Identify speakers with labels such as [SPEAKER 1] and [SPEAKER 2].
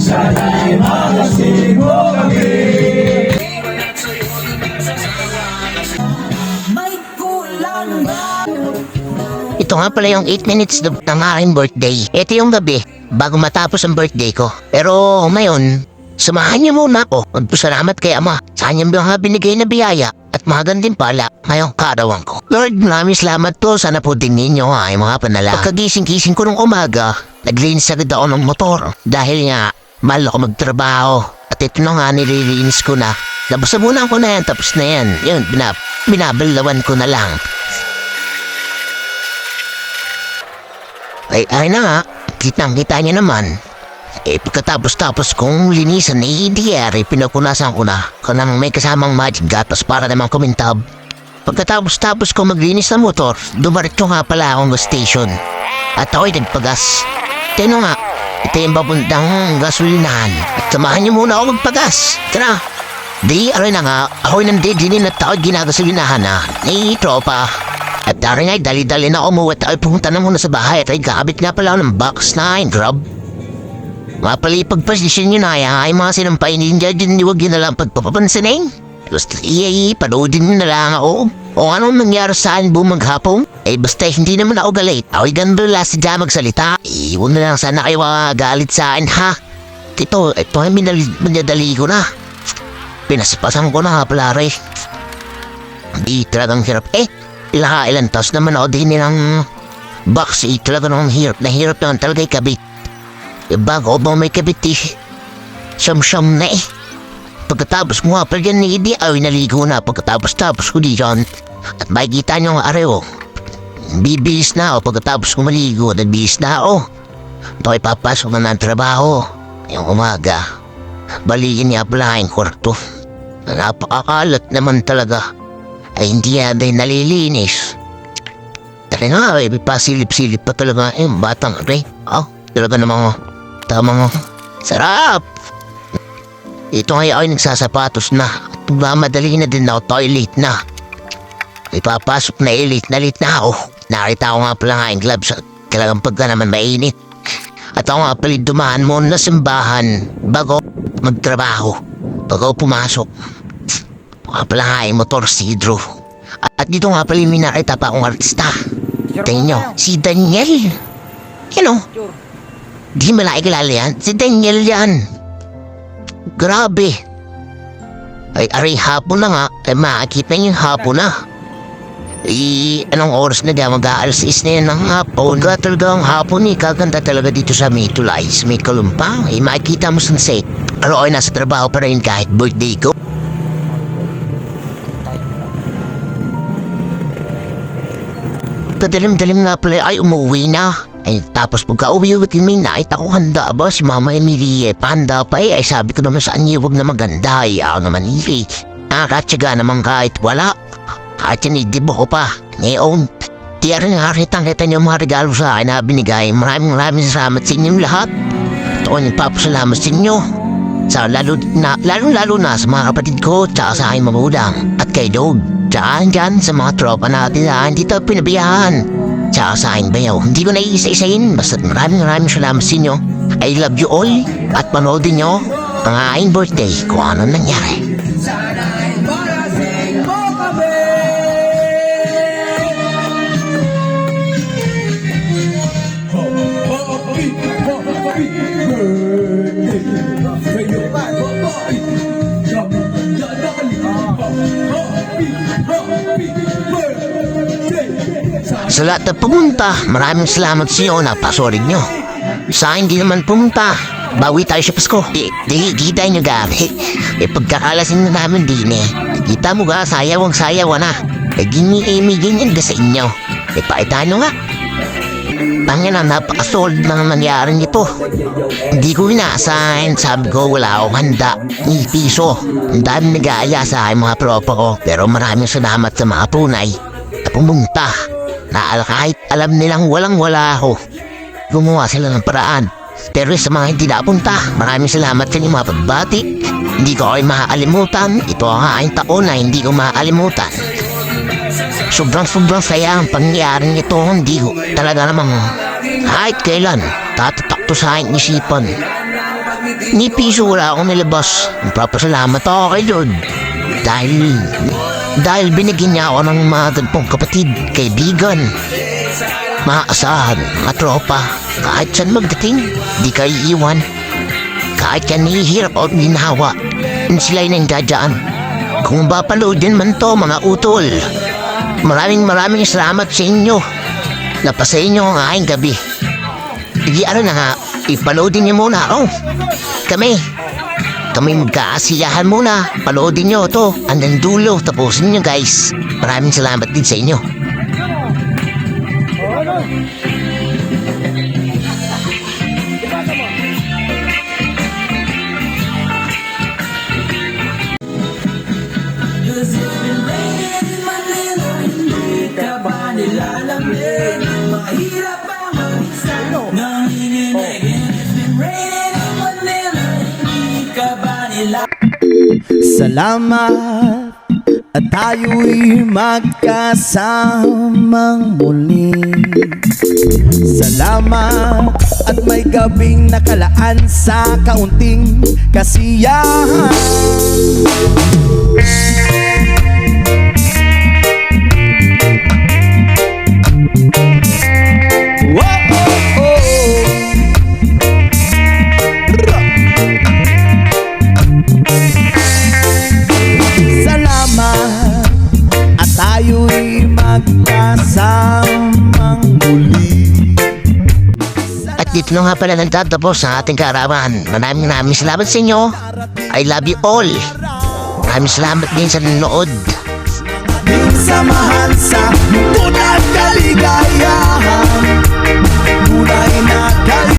[SPEAKER 1] Sana'y makasing mo kami.
[SPEAKER 2] May kulang ba?
[SPEAKER 3] Ito nga pala yung 8 minutes ng aking birthday. Ito yung gabi, bago matapos ang birthday ko. Pero ngayon, samahan niyo muna ako. Magpasalamat kay Ama sa kanyang mga binigay na biyaya at magandang pala ngayong kaarawan ko. Lord, maraming salamat po. Sana po din ninyo ay mga panalangin. Pagkagising-gising ko ng umaga, naglinis agad ako ng motor. Dahil nga, mahal ako magtrabaho. At ito na nga, nililinis ko na. Labasabunan ko na yan, tapos na yan. Yun, binabalawan ko na lang. Ay na nga, kitang-kita niya naman. Pagkatapos kong linisan ni DRA, pinapunasan ko na kanang may kasamang magic gatas para naman kumintab. Pagkatapos ko maglinis ng motor, dumaritso nga pala akong gas station. At ako'y nagpagas. Tino nga, ito yung papuntang gasolinahan. At samahan niyo muna ako magpagas. Tara! Di, aray na nga, ako'y nandidinin at ako'y ginagasolinahan na ni tropa. At dari nga'y dali-dali na umuwi at ay pumunta na muna sa bahay at ay kakabit nga pala ako ng box na ay grab. Mapalipagpasisyon nyo na ay mga sinampay ninja din niwag yun na lang pagpapapansinin. Basta panoodin nyo na lang ako. O anong nangyari sa akin bumaghapon? Basta hindi naman ako galit. Ako'y gandula sadya magsalita. Huwag na lang sana kayo galit sa akin ha. Ito ay minadali ko na. Pinaspasan ko na pala rin. Hindi talagang hirap ilang taos naman ako din ng box. Talaga nung hirap naman talaga ikabit. Bago ba may kabit siyam-siyam na Pagkatapos ko nga pala dyan ni Idi ay naligo na. Pagkatapos ko di dyan. At makikita nyo nga arew. Bibihis na ako pagkatapos ko maligo. Nagbihis na ako. Ito ay papasok na ng trabaho. Yung umaga. Balikin niya pala yung kwarto. Napakakalat naman talaga. Ay hindi yan ay nalilinis. Tari nga pasilip-silip pa talaga yung batang talaga namang tamang sarap. Ito nga ay nagsasapatos na. Madali na din ako, toilet na. Ipapasok na late na ako. Nakita ko nga pala nga yung gloves. Talagang pagka naman mainit. At ako nga pala dumaan mo na simbahan bago magtrabaho. Bago pumasok. Nga pala nga yung motor si Drew. At dito nga pala may nakita pa akong artista. Tingnan nyo, si Daniel. Di malaki kilala yan. Si Daniel yan. Grabe. Ay, aray hapon na nga. Makakita niyo yung hapon na. Anong oras na diyan? Mag-aalas is na yan ng hapon. Talagang hapon kaganda talaga dito sa Mitulais. May kalumpang. Makikita mo sunset. Pero ay nasa trabaho pa rin kahit birthday ko. Kadalim-dalim nga pala ay umuwi na. Tapos pagka-uwi may nakita ko handa ba si Mama Emilie. Panda pa ay sabi ko naman sa kanya huwag na maganda. Ako naman nakatsaga naman kahit wala. Kahit sinidibo ko pa. Ngayon, tiyarin nga kita niyo mga regalo sa akin na binigay. Maraming salamat sa inyong lahat. Ito ang nagpapasalamat sa inyo. Lalo na sa mga kapatid ko tsaka sa aking magulang. At kay Dog. Tsaka dyan sa mga tropa natin na hindi tayo pinabayaan. Tsaka sa aking bayaw, hindi ko naiisa-isain. Basta maraming salamat sa inyo. I love you all. At panoodin nyo ang aking birthday kung ano nangyari.
[SPEAKER 1] Sana'y makasing mo kami. Happy birthday sa'yo pa, boy. Happy birthday.
[SPEAKER 3] Sa lahat na pumunta, maraming salamat sa inyo na pasorig nyo. Sa akin di naman pumunta, bawi tayo sa Pasko. Kita nyo gabi. Pagkakalasin na namin din kita mo ga, sayaw na. Ganyan ga sa inyo. Pakita nyo nga. Tangin na napakasolid na nangyari nito. Hindi ko inaasahin, sabi ko wala akong handa. Ni piso. Ang dami nag-aaya sa aking mga tropa ko. Pero maraming salamat sa mga punay na pumunta. Na kahit alam nilang walang-wala ako. Gumawa sila ng paraan. Pero sa mga hindi napunta, maraming salamat sa inyong mga pagbati. Hindi ko kayo maaalimutan. Ito ang aking taon na hindi ko maaalimutan. Sobrang saya ang pangyayaring ito. Hindi ko talaga namang kahit kailan tatatak to sa aking isipan. Ni piso wala akong nilabas. Papasalamat ako kay Lord. Dahil binigyan niya ako ng mga ganpong kapatid, kaibigan, mga asahan, mga tropa. Kahit saan magdating, di kayo iiwan. Kahit yan nihihirap o minahawa, sila'y nandiyadyaan. Kung mapapanoodin man to, mga utol, maraming salamat sa inyo. Napasa inyo ang aking gabi. Hindi ano na nga, ipanoodin niyo muna ako. Kami magkaasiyahan muna. Panoodin niyo to hanggang dulo. Tapusin niyo guys. Maraming salamat din sa inyo.
[SPEAKER 2] Cause it's been raining in Manila. Hindi ka ba nilalamig? Mahirap ba mag-isa? Nanginginig. It's been raining in Manila. Hindi ka ba nilalamig?
[SPEAKER 4] Salamat at tayo'y magkasamang muli. Salamat at may gabing nakalaan sa kaunting kasiyahan. Whoa, oh, oh. Salamat at tayo'y magkasamang muli.
[SPEAKER 3] At dito na nga pala nagtatapos ang ating kaarawan. Maraming salamat sa inyo. I love you all. Maraming salamat din sa nanonood.
[SPEAKER 4] Ating samahan sa tunay kaligayahan. Tunay na kaligayahan.